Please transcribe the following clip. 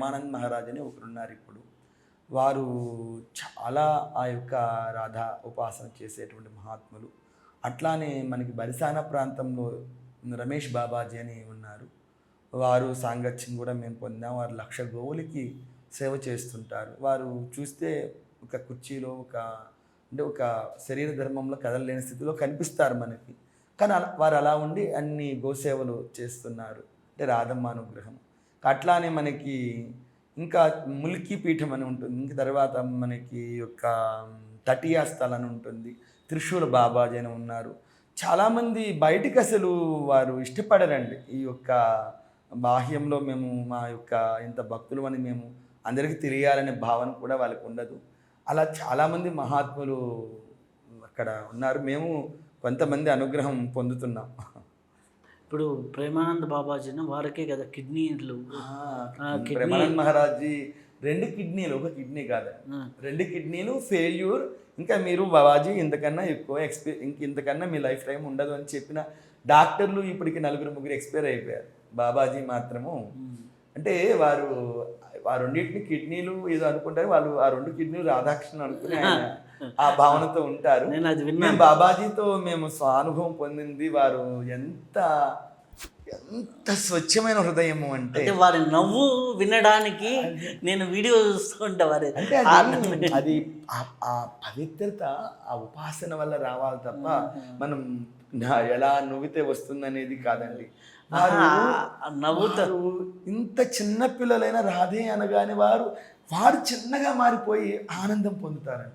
ప్రేమానంద్ మహారాజ్ అని ఒకరున్నారు ఇప్పుడు. వారు చాలా ఆ యొక్క రాధా ఉపాసన చేసేటువంటి మహాత్ములు. అట్లానే మనకి బరిసాన ప్రాంతంలో రమేష్ బాబాజీ అని ఉన్నారు. వారు సాంగత్యం కూడా మేము పొందాం. వారు 1,00,000 గోవులకి సేవ చేస్తుంటారు. వారు చూస్తే ఒక కుర్చీలో ఒక శరీర ధర్మంలో కదలలేని స్థితిలో కనిపిస్తారు మనకి. కానీ వారు అలా ఉండి అన్ని గోసేవలు చేస్తున్నారు. అంటే రాధమ్మ అనుగ్రహం. అట్లానే మనకి ఇంకా ముల్కీ పీఠం అని ఉంటుంది. ఇంక తర్వాత మనకి యొక్క తటియా స్థలం అని ఉంటుంది. త్రిశూల బాబాజీ అని ఉన్నారు. చాలామంది బయటికి అసలు వారు ఇష్టపడరండి. ఈ యొక్క బాహ్యంలో మేము మా యొక్క ఇంత భక్తులు అని మేము అందరికీ తెలియాలనే భావన కూడా వాళ్ళకి ఉండదు. అలా చాలామంది మహాత్ములు అక్కడ ఉన్నారు. మేము కొంతమంది అనుగ్రహం పొందుతున్నాం. ఇప్పుడు ప్రేమానంద బాబాజీని వారికే కదా కిడ్నీలు ప్రేమానంద్ మహారాజ్జీ 2 కిడ్నీలు, ఒక కిడ్నీ కాదు, 2 కిడ్నీలు ఫెయిల్యూర్. ఇంకా మీరు బాబాజీ ఇంతకన్నా ఎక్కువ ఇంతకన్నా మీ లైఫ్ టైం ఉండదు అని చెప్పిన డాక్టర్లు ఇప్పటికి 4-3 ఎక్స్పైర్ అయిపోయారు. బాబాజీ మాత్రము అంటే వారు ఆ రెండింటిని కిడ్నీలు ఏదో అనుకుంటారు. వాళ్ళు ఆ 2 కిడ్నీలు రాధాకృష్ణ అనుకుని ఆ భావనతో ఉంటారు. మేము బాబాజీతో మేము స్వానుభవం పొందింది. వారు ఎంత స్వచ్ఛమైన హృదయము అంటే వారి నవ్వు వినడానికి నేను వీడియో చూస్తూ ఉంటా. వారి అంటే అది ఆ పవిత్రత ఆ ఉపాసన వల్ల రావాలి తప్ప మనం ఎలా నవ్వితే వస్తుందనేది కాదండి. నవ్వుతారు. ఇంత చిన్న పిల్లలైన రాధే అనగానే వారు చిన్నగా మారిపోయి ఆనందం పొందుతారండి.